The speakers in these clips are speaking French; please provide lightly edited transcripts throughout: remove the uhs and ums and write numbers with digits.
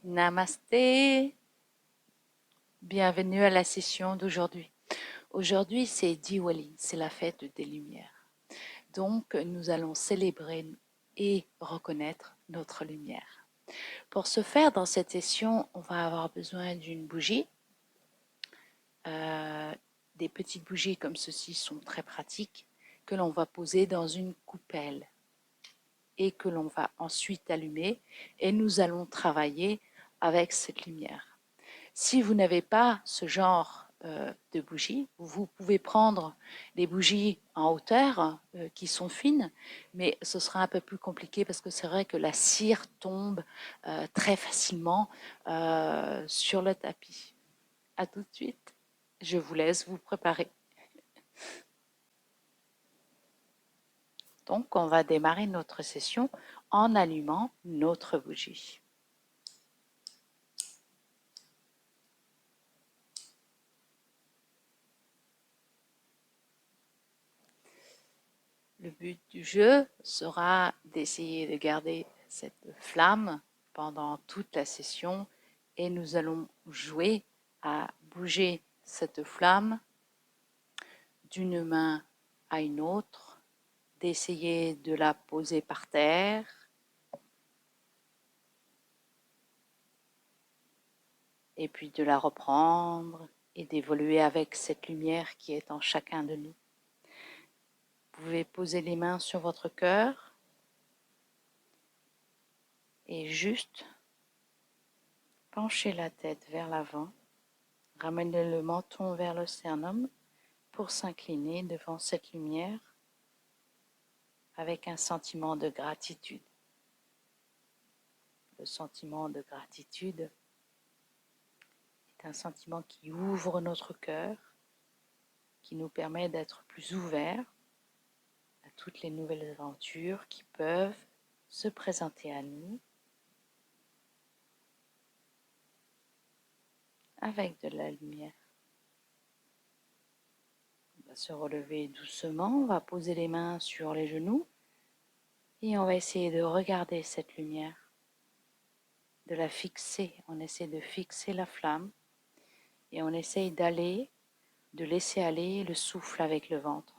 Namasté, bienvenue à la session d'aujourd'hui. Aujourd'hui, c'est Diwali, c'est la fête des Lumières. Donc, nous allons célébrer et reconnaître notre lumière. Pour ce faire, dans cette session, on va avoir besoin d'une bougie. Des petites bougies comme ceci sont très pratiques, que l'on va poser dans une coupelle et que l'on va ensuite allumer, et nous allons travailler avec cette lumière. Si vous n'avez pas ce genre de bougies, vous pouvez prendre des bougies en hauteur qui sont fines, mais ce sera un peu plus compliqué parce que c'est vrai que la cire tombe très facilement sur le tapis. À tout de suite. Je vous laisse vous préparer. Donc, on va démarrer notre session en allumant notre bougie. Le but du jeu sera d'essayer de garder cette flamme pendant toute la session et nous allons jouer à bouger cette flamme d'une main à une autre, d'essayer de la poser par terre et puis de la reprendre et d'évoluer avec cette lumière qui est en chacun de nous. Vous pouvez poser les mains sur votre cœur et juste pencher la tête vers l'avant, ramener le menton vers le sternum pour s'incliner devant cette lumière avec un sentiment de gratitude. Le sentiment de gratitude est un sentiment qui ouvre notre cœur, qui nous permet d'être plus ouverts à toutes les nouvelles aventures qui peuvent se présenter à nous avec de la lumière. On va se relever doucement, on va poser les mains sur les genoux et on va essayer de regarder cette lumière, de la fixer. On essaie de fixer la flamme et on essaye de laisser aller le souffle avec le ventre.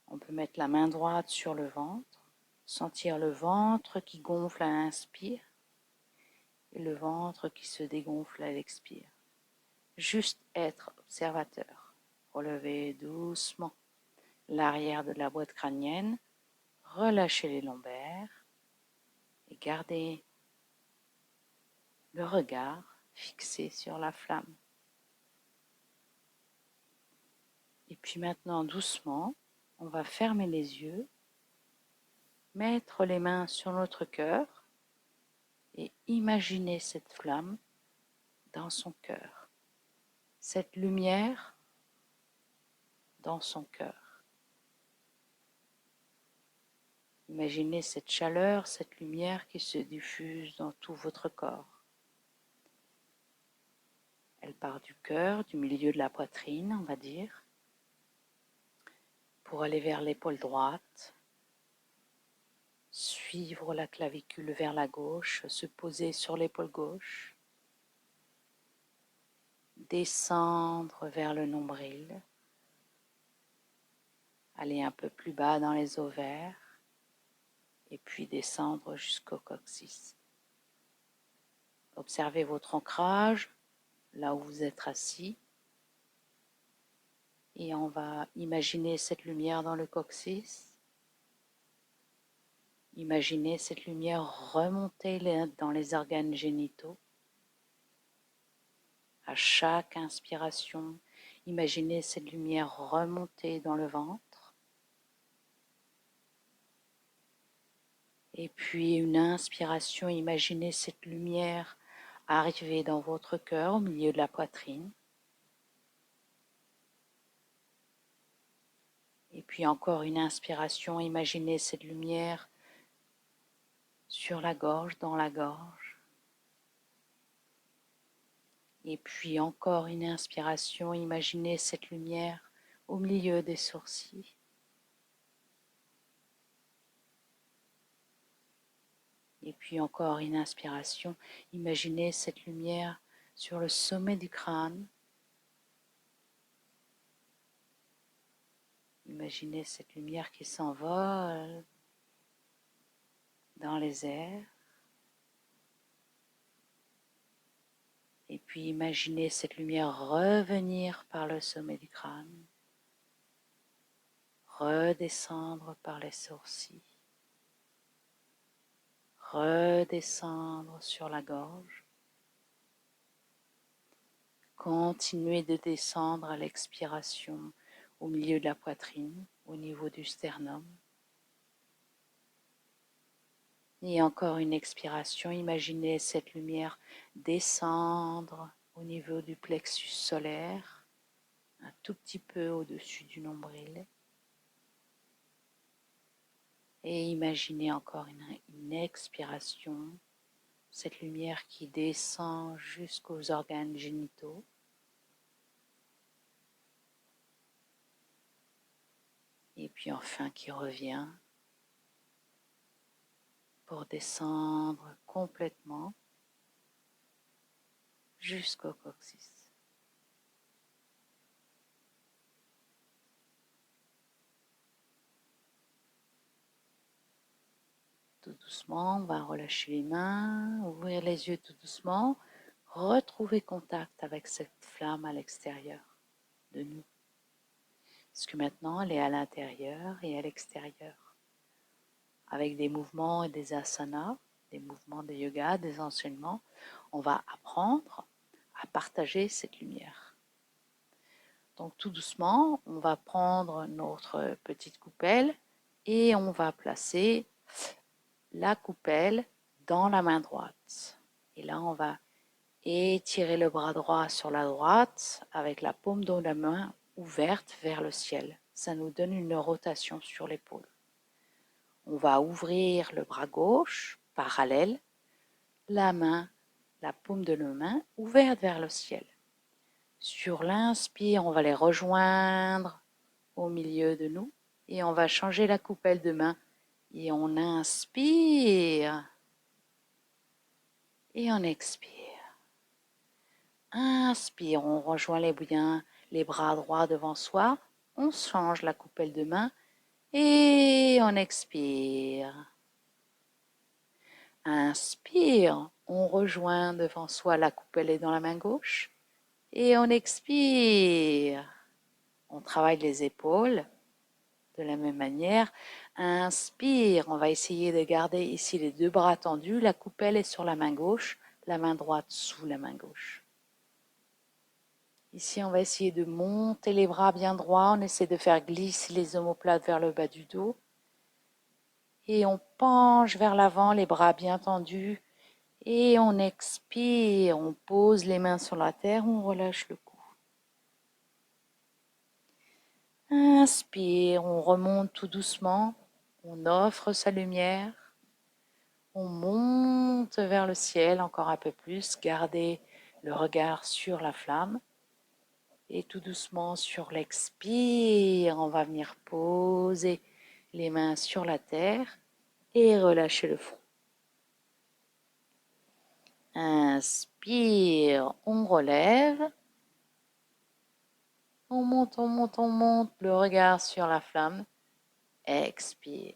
On peut mettre la main droite sur le ventre, sentir le ventre qui gonfle à l'inspire et le ventre qui se dégonfle à l'expire. Juste être observateur. Relevez doucement l'arrière de la boîte crânienne, relâchez les lombaires et gardez le regard fixé sur la flamme. Et puis maintenant, doucement, on va fermer les yeux, mettre les mains sur notre cœur et imaginer cette flamme dans son cœur, cette lumière dans son cœur. Imaginez cette chaleur, cette lumière qui se diffuse dans tout votre corps. Elle part du cœur, du milieu de la poitrine, on va dire, pour aller vers l'épaule droite, suivre la clavicule vers la gauche, se poser sur l'épaule gauche, descendre vers le nombril, aller un peu plus bas dans les ovaires et puis descendre jusqu'au coccyx. Observez votre ancrage, là où vous êtes assis, et on va imaginer cette lumière dans le coccyx. Imaginez cette lumière remonter dans les organes génitaux. À chaque inspiration, imaginez cette lumière remonter dans le ventre. Et puis une inspiration, imaginez cette lumière arriver dans votre cœur au milieu de la poitrine. Et puis encore une inspiration, imaginez cette lumière sur la gorge, dans la gorge. Et puis encore une inspiration, imaginez cette lumière au milieu des sourcils. Et puis encore une inspiration. Imaginez cette lumière sur le sommet du crâne. Imaginez cette lumière qui s'envole dans les airs. Et puis imaginez cette lumière revenir par le sommet du crâne, redescendre par les sourcils, redescendre sur la gorge. Continuez de descendre à l'expiration au milieu de la poitrine, au niveau du sternum. Et encore une expiration, imaginez cette lumière descendre au niveau du plexus solaire, un tout petit peu au-dessus du nombril. Et imaginez encore une expiration, cette lumière qui descend jusqu'aux organes génitaux. Et puis enfin qui revient pour descendre complètement jusqu'au coccyx. Tout doucement, on va relâcher les mains, ouvrir les yeux tout doucement, retrouver contact avec cette flamme à l'extérieur de nous. Parce que maintenant, elle est à l'intérieur et à l'extérieur. Avec des mouvements et des asanas, des mouvements de yoga, des enseignements, on va apprendre à partager cette lumière. Donc tout doucement, on va prendre notre petite coupelle et on va placer la coupelle dans la main droite. Et là, on va étirer le bras droit sur la droite avec la paume de la main ouverte vers le ciel. Ça nous donne une rotation sur l'épaule. On va ouvrir le bras gauche, parallèle, la paume de la main ouverte vers le ciel. Sur l'inspire, on va les rejoindre au milieu de nous et on va changer la coupelle de main et on inspire et on expire. Inspire, on rejoint les bras droits devant soi, on change la coupelle de main et on expire. Inspire, on rejoint devant soi la coupelle est dans la main gauche et on expire. On travaille les épaules de la même manière. Inspire, on va essayer de garder ici les deux bras tendus, la coupelle est sur la main gauche, la main droite sous la main gauche. Ici, on va essayer de monter les bras bien droits. On essaie de faire glisser les omoplates vers le bas du dos. Et on penche vers l'avant, les bras bien tendus. Et on expire. On pose les mains sur la terre. On relâche le cou. Inspire. On remonte tout doucement. On offre sa lumière. On monte vers le ciel encore un peu plus. Gardez le regard sur la flamme. Et tout doucement sur l'expire, on va venir poser les mains sur la terre et relâcher le front. Inspire, on relève. On monte, on monte, on monte, le regard sur la flamme. Expire.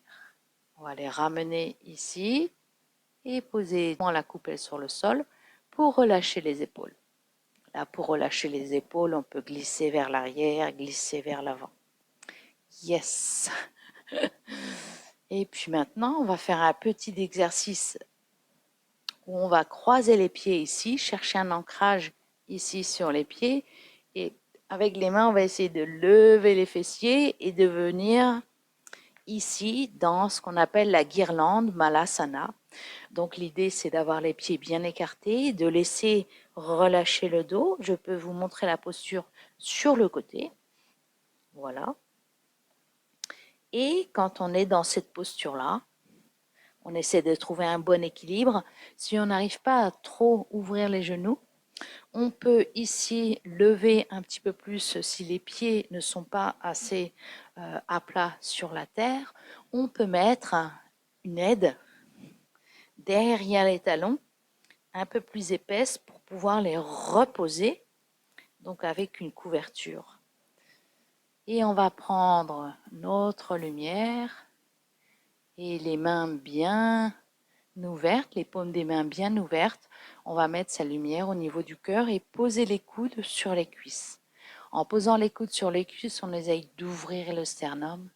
On va les ramener ici et poser la coupelle sur le sol pour relâcher les épaules. Là, pour relâcher les épaules, on peut glisser vers l'arrière, glisser vers l'avant. Yes! Et puis maintenant, on va faire un petit exercice où on va croiser les pieds ici, chercher un ancrage ici sur les pieds. Et avec les mains, on va essayer de lever les fessiers et de venir ici dans ce qu'on appelle la guirlande Malasana. Donc l'idée, c'est d'avoir les pieds bien écartés, de laisser relâcher le dos. Je peux vous montrer la posture sur le côté. Voilà. Et quand on est dans cette posture-là, on essaie de trouver un bon équilibre. Si on n'arrive pas à trop ouvrir les genoux, on peut ici lever un petit peu plus si les pieds ne sont pas assez à plat sur la terre. On peut mettre une aide derrière les talons, un peu plus épaisses pour pouvoir les reposer, donc avec une couverture. Et on va prendre notre lumière et les mains bien ouvertes, les paumes des mains bien ouvertes. On va mettre sa lumière au niveau du cœur et poser les coudes sur les cuisses. En posant les coudes sur les cuisses, on essaye d'ouvrir le sternum.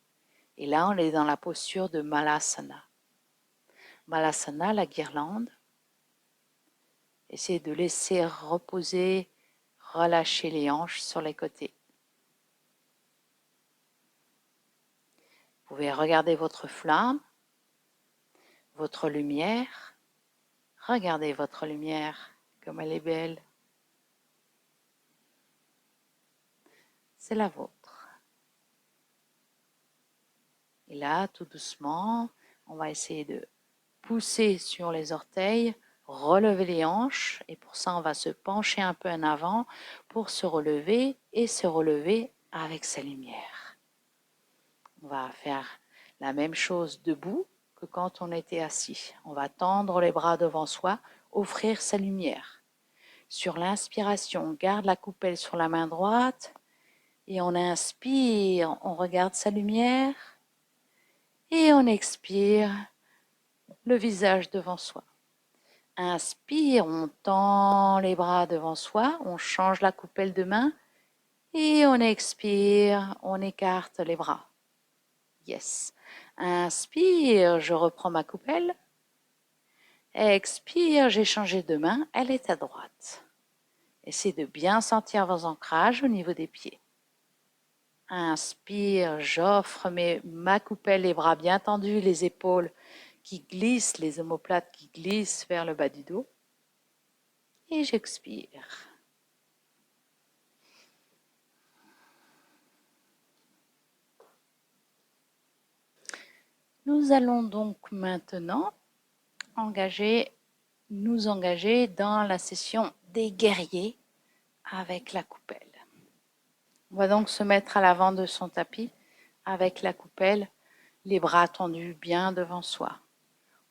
Et là, on est dans la posture de Malasana. Malasana, la guirlande. Essayez de laisser reposer, relâcher les hanches sur les côtés. Vous pouvez regarder votre flamme, votre lumière. Regardez votre lumière, comme elle est belle. C'est la vôtre. Et là, tout doucement, on va essayer de pousser sur les orteils, relever les hanches. Et pour ça, on va se pencher un peu en avant pour se relever et se relever avec sa lumière. On va faire la même chose debout que quand on était assis. On va tendre les bras devant soi, offrir sa lumière. Sur l'inspiration, on garde la coupelle sur la main droite et on inspire, on regarde sa lumière et on expire, le visage devant soi. Inspire, on tend les bras devant soi, on change la coupelle de main et on expire, on écarte les bras. Yes. Inspire, je reprends ma coupelle. Expire, j'ai changé de main, elle est à droite. Essayez de bien sentir vos ancrages au niveau des pieds. Inspire, j'offre ma coupelle, les bras bien tendus, les épaules qui glissent, les omoplates qui glissent vers le bas du dos. Et j'expire. Nous allons donc maintenant nous engager dans la session des guerriers avec la coupelle. On va donc se mettre à l'avant de son tapis avec la coupelle, les bras tendus bien devant soi.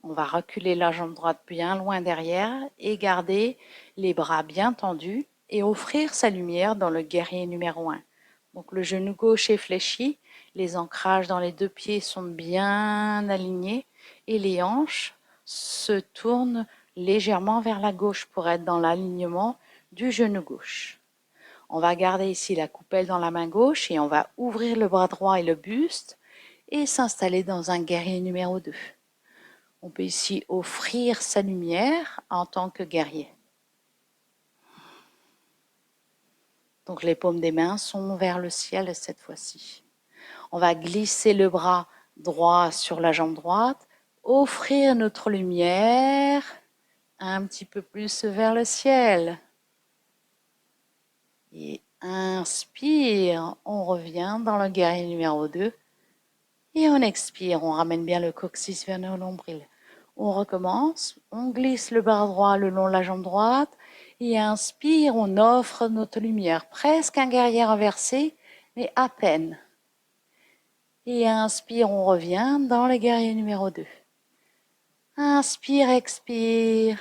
On va reculer la jambe droite bien loin derrière et garder les bras bien tendus et offrir sa lumière dans le guerrier numéro 1. Donc le genou gauche est fléchi, les ancrages dans les deux pieds sont bien alignés et les hanches se tournent légèrement vers la gauche pour être dans l'alignement du genou gauche. On va garder ici la coupelle dans la main gauche et on va ouvrir le bras droit et le buste et s'installer dans un guerrier numéro 2. On peut ici offrir sa lumière en tant que guerrier. Donc les paumes des mains sont vers le ciel cette fois-ci. On va glisser le bras droit sur la jambe droite, offrir notre lumière un petit peu plus vers le ciel. Et inspire, on revient dans le guerrier numéro 2. Et on expire, on ramène bien le coccyx vers nos nombrils. On recommence, on glisse le bras droit le long de la jambe droite. Et inspire, on offre notre lumière, presque un guerrier inversé, mais à peine. Et inspire, on revient dans le guerrier numéro 2. Inspire, expire.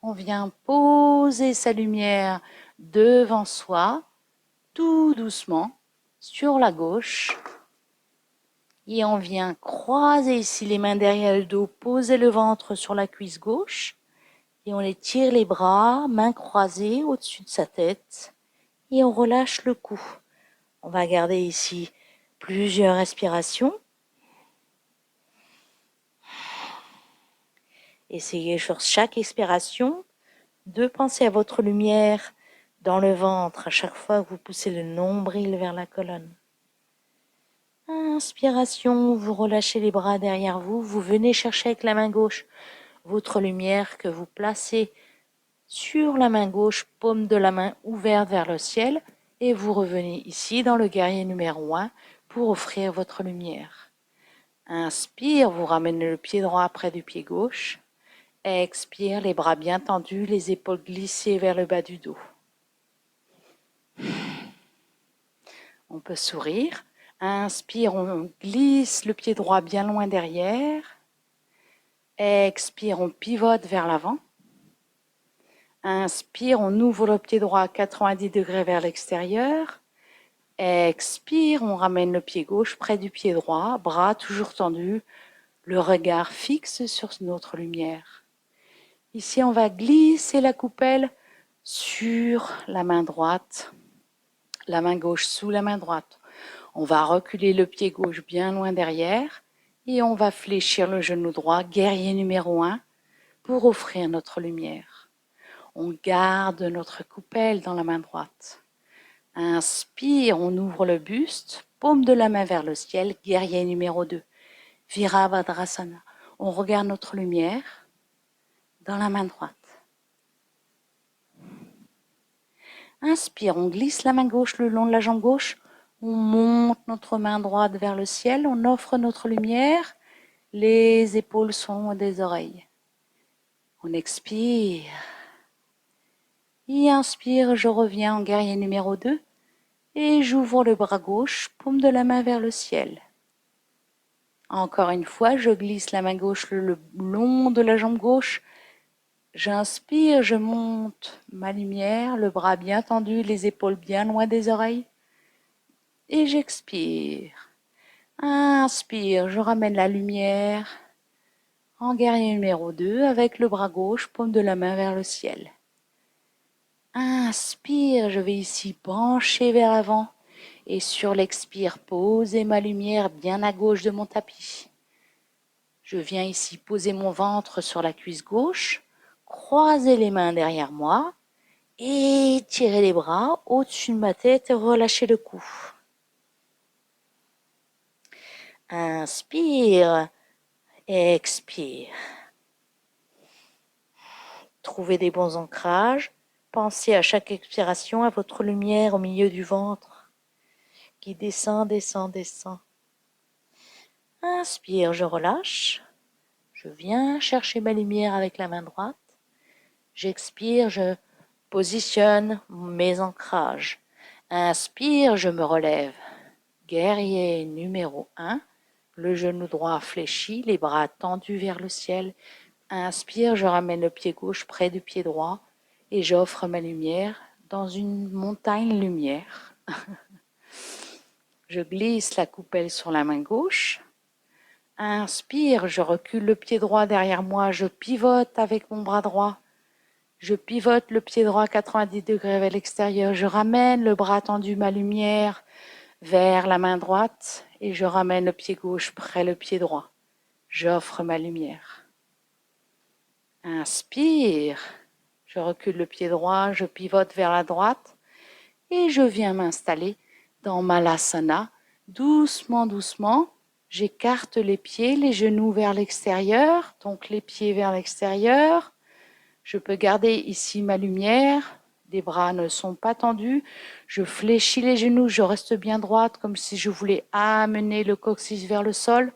On vient poser sa lumière devant soi, tout doucement, sur la gauche. Et on vient croiser ici les mains derrière le dos, poser le ventre sur la cuisse gauche. Et on étire les bras, mains croisées au-dessus de sa tête. Et on relâche le cou. On va garder ici plusieurs respirations. Essayez sur chaque expiration de penser à votre lumière dans le ventre à chaque fois que vous poussez le nombril vers la colonne. Inspiration, vous relâchez les bras derrière vous. Vous venez chercher avec la main gauche votre lumière que vous placez sur la main gauche, paume de la main ouverte vers le ciel. Et vous revenez ici dans le guerrier numéro 1 pour offrir votre lumière. Inspire, vous ramenez le pied droit près du pied gauche. Expire, les bras bien tendus, les épaules glissées vers le bas du dos. On peut sourire. Inspire, on glisse le pied droit bien loin derrière. Expire, on pivote vers l'avant. Inspire, on ouvre le pied droit à 90 degrés vers l'extérieur. Expire, on ramène le pied gauche près du pied droit, bras toujours tendus, le regard fixe sur notre lumière. Ici, on va glisser la coupelle sur la main droite, la main gauche sous la main droite. On va reculer le pied gauche bien loin derrière et on va fléchir le genou droit, guerrier numéro 1, pour offrir notre lumière. On garde notre coupelle dans la main droite. Inspire, on ouvre le buste, paume de la main vers le ciel, guerrier numéro 2. Virabhadrasana. On regarde notre lumière dans la main droite. Inspire, on glisse la main gauche le long de la jambe gauche. On monte notre main droite vers le ciel. On offre notre lumière. Les épaules sont des oreilles. On expire. Et inspire, je reviens en guerrier numéro 2. Et j'ouvre le bras gauche, paume de la main vers le ciel. Encore une fois, je glisse la main gauche le long de la jambe gauche. J'inspire, je monte ma lumière, le bras bien tendu, les épaules bien loin des oreilles. Et j'expire. Inspire, je ramène la lumière en guerrier numéro 2 avec le bras gauche, paume de la main vers le ciel. Inspire, je vais ici pencher vers l'avant et sur l'expire, poser ma lumière bien à gauche de mon tapis. Je viens ici poser mon ventre sur la cuisse gauche, croiser les mains derrière moi, étirer les bras au-dessus de ma tête et relâcher le cou. Inspire, expire. Trouvez des bons ancrages. Pensez à chaque expiration à votre lumière au milieu du ventre qui descend, descend, descend. Inspire, je relâche. Je viens chercher ma lumière avec la main droite. J'expire, je positionne mes ancrages. Inspire, je me relève. Guerrier numéro 1. Le genou droit fléchi, les bras tendus vers le ciel. Inspire, je ramène le pied gauche près du pied droit et j'offre ma lumière dans une montagne lumière. Je glisse la coupelle sur la main gauche. Inspire, je recule le pied droit derrière moi, je pivote avec mon bras droit. Je pivote le pied droit 90 degrés vers l'extérieur. Je ramène le bras tendu, ma lumière, vers la main droite et je ramène le pied gauche près le pied droit. J'offre ma lumière. Inspire, je recule le pied droit, je pivote vers la droite et je viens m'installer dans Malasana. Doucement, doucement, j'écarte les pieds, les genoux vers l'extérieur, donc les pieds vers l'extérieur. Je peux garder ici ma lumière, les bras ne sont pas tendus. Je fléchis les genoux, je reste bien droite comme si je voulais amener le coccyx vers le sol.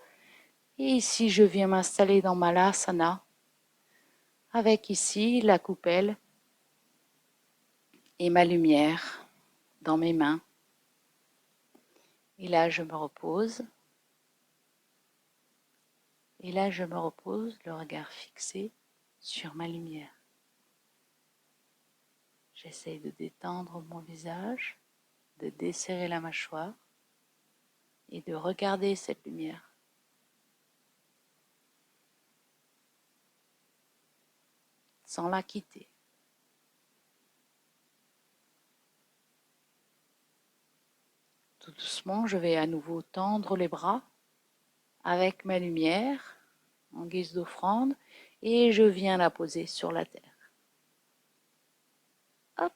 Et ici, je viens m'installer dans Malasana avec ici la coupelle et ma lumière dans mes mains. Et là, je me repose. Et là, je me repose, le regard fixé sur ma lumière. J'essaye de détendre mon visage, de desserrer la mâchoire et de regarder cette lumière. Sans la quitter. Tout doucement, je vais à nouveau tendre les bras avec ma lumière en guise d'offrande et je viens la poser sur la terre. Hop.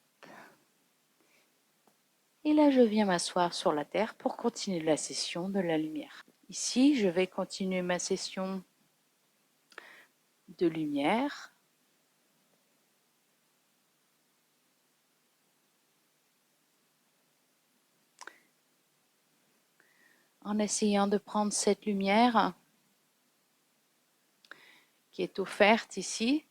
Et là, je viens m'asseoir sur la terre pour continuer la session de la lumière. Ici, je vais continuer ma session de lumière. En essayant de prendre cette lumière qui est offerte ici.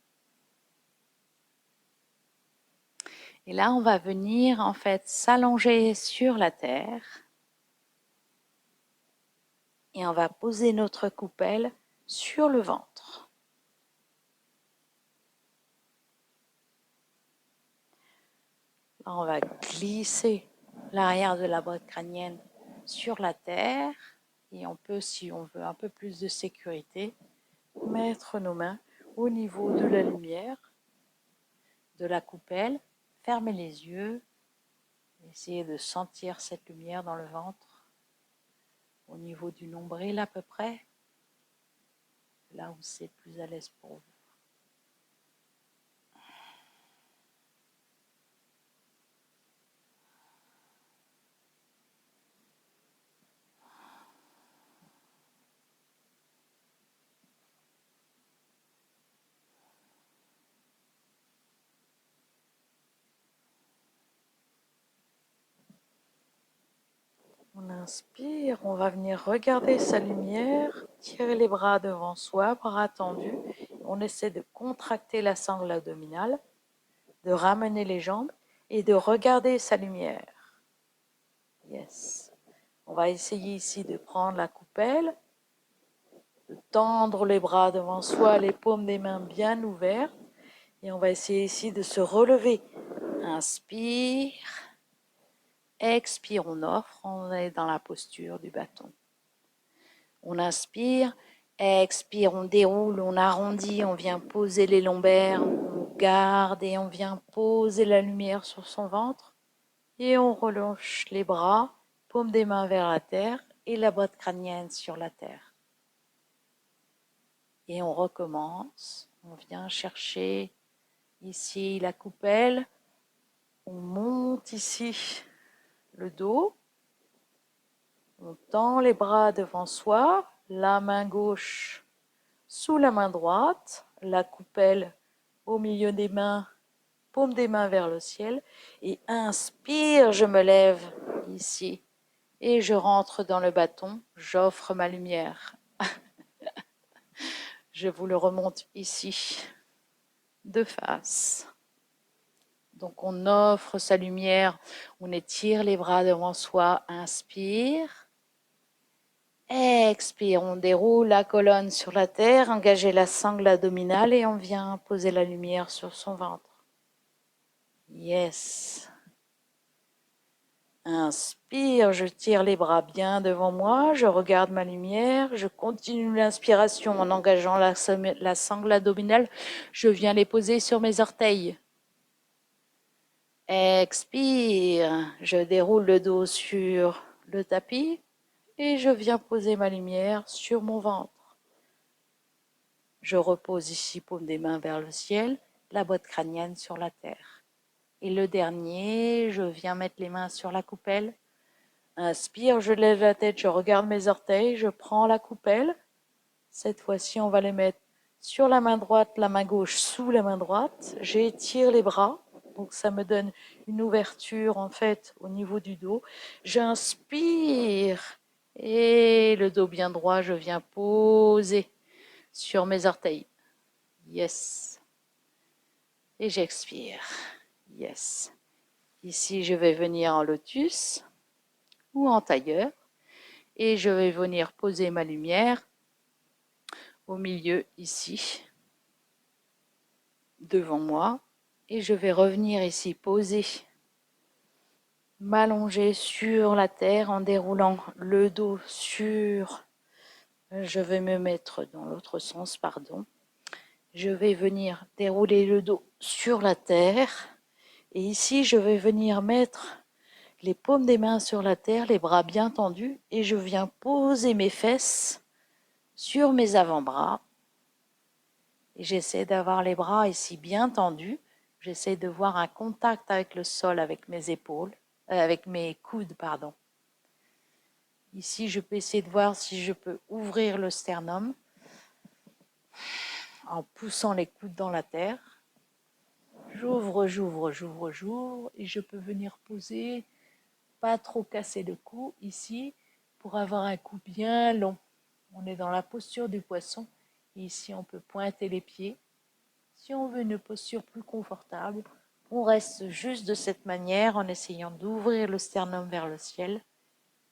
Et là, on va venir en fait s'allonger sur la terre. Et on va poser notre coupelle sur le ventre. On va glisser l'arrière de la boîte crânienne sur la terre et on peut, si on veut un peu plus de sécurité, mettre nos mains au niveau de la lumière, de la coupelle, fermer les yeux, essayer de sentir cette lumière dans le ventre, au niveau du nombril à peu près, là où c'est plus à l'aise pour vous. On inspire, on va venir regarder sa lumière, tirer les bras devant soi, bras tendus. On essaie de contracter la sangle abdominale, de ramener les jambes et de regarder sa lumière. Yes. On va essayer ici de prendre la coupelle, de tendre les bras devant soi, les paumes des mains bien ouvertes. Et on va essayer ici de se relever. Inspire. Expire, on offre, on est dans la posture du bâton. On inspire, expire, on déroule, on arrondit, on vient poser les lombaires, on garde et on vient poser la lumière sur son ventre. Et on relâche les bras, paume des mains vers la terre et la boîte crânienne sur la terre. Et on recommence, on vient chercher ici la coupelle, on monte ici le dos, on tend les bras devant soi, la main gauche sous la main droite, la coupelle au milieu des mains, paume des mains vers le ciel, et inspire, je me lève ici, et je rentre dans le bâton, j'offre ma lumière. Je vous le remonte ici, de face. Donc on offre sa lumière, on étire les bras devant soi, inspire. Expire, on déroule la colonne sur la terre, engagez la sangle abdominale et on vient poser la lumière sur son ventre. Yes. Inspire, je tire les bras bien devant moi, je regarde ma lumière, je continue l'inspiration en engageant la sangle abdominale, je viens les poser sur mes orteils. Expire, je déroule le dos sur le tapis et je viens poser ma lumière sur mon ventre. Je repose ici, paume des mains vers le ciel, la boîte crânienne sur la terre. Et le dernier, je viens mettre les mains sur la coupelle. Inspire, je lève la tête, je regarde mes orteils, je prends la coupelle. Cette fois-ci, on va les mettre sur la main droite, la main gauche sous la main droite. J'étire les bras, donc ça me donne une ouverture en fait au niveau du dos. J'inspire et le dos bien droit, je viens poser sur mes orteils. Yes. Et j'expire. Yes. Ici, je vais venir en lotus ou en tailleur et je vais venir poser ma lumière au milieu ici, devant moi, et je vais revenir ici poser, m'allonger sur la terre en déroulant le dos sur, je vais me mettre dans l'autre sens, pardon, je vais venir dérouler le dos sur la terre, et ici je vais venir mettre les paumes des mains sur la terre, les bras bien tendus, et je viens poser mes fesses sur mes avant-bras. Et j'essaie d'avoir les bras ici bien tendus. J'essaie de voir un contact avec le sol, avec mes épaules, avec mes coudes, pardon. Ici, je peux essayer de voir si je peux ouvrir le sternum en poussant les coudes dans la terre. J'ouvre, j'ouvre, j'ouvre, j'ouvre et je peux venir poser, pas trop casser le cou ici pour avoir un cou bien long. On est dans la posture du poisson et ici on peut pointer les pieds. Si on veut une posture plus confortable, on reste juste de cette manière en essayant d'ouvrir le sternum vers le ciel,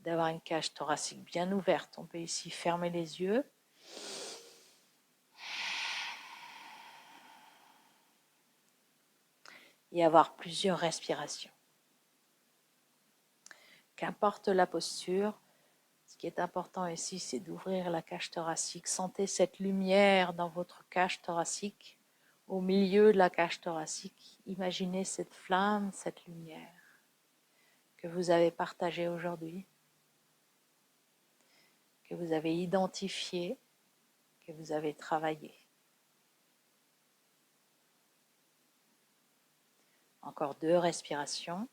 d'avoir une cage thoracique bien ouverte. On peut ici fermer les yeux. Et avoir plusieurs respirations. Qu'importe la posture, ce qui est important ici, c'est d'ouvrir la cage thoracique. Sentez cette lumière dans votre cage thoracique. Au milieu de la cage thoracique, imaginez cette flamme, cette lumière que vous avez partagée aujourd'hui, que vous avez identifiée, que vous avez travaillée. Encore 2 respirations.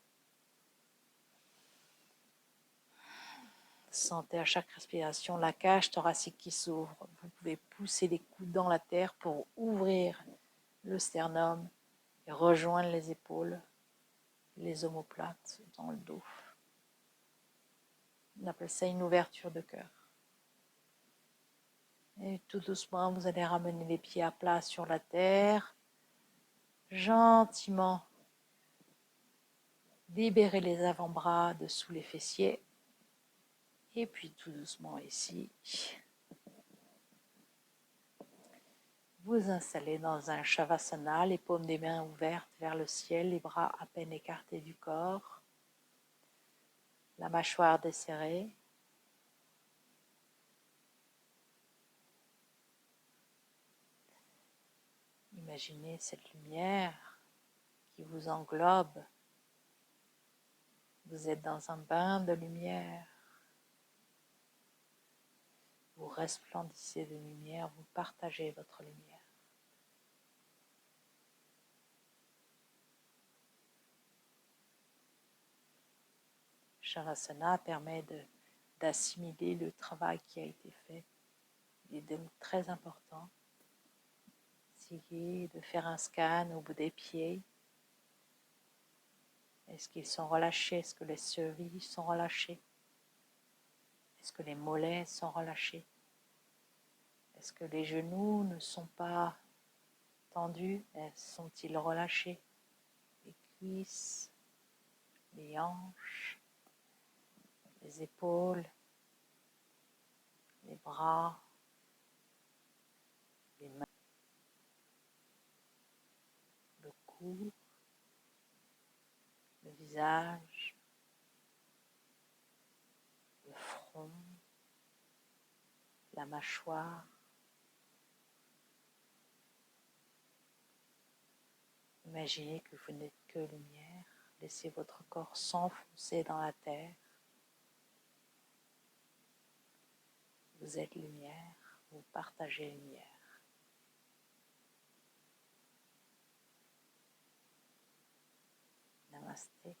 Sentez à chaque respiration la cage thoracique qui s'ouvre. Vous pouvez pousser les coudes dans la terre pour ouvrir le sternum et rejoindre les épaules, les omoplates dans le dos. On appelle ça une ouverture de cœur. Et tout doucement, vous allez ramener les pieds à plat sur la terre. Gentiment, libérer les avant-bras dessous les fessiers. Et puis tout doucement ici, vous installez dans un Shavasana, les paumes des mains ouvertes vers le ciel, les bras à peine écartés du corps, la mâchoire desserrée. Imaginez cette lumière qui vous englobe. Vous êtes dans un bain de lumière. Vous resplendissez de lumière, vous partagez votre lumière. Shavasana permet d'assimiler le travail qui a été fait. Il est donc très important. Essayez de faire un scan au bout des pieds. Est-ce qu'ils sont relâchés? Est-ce que les chevilles sont relâchées? Est-ce que les mollets sont relâchés? Est-ce que les genoux ne sont pas tendus? Sont-ils relâchés? Les cuisses, les hanches, les épaules, les bras, les mains, le cou, le visage, le front, la mâchoire. Imaginez que vous n'êtes que lumière. Laissez votre corps s'enfoncer dans la terre. Vous êtes lumière, vous partagez lumière. Namasté.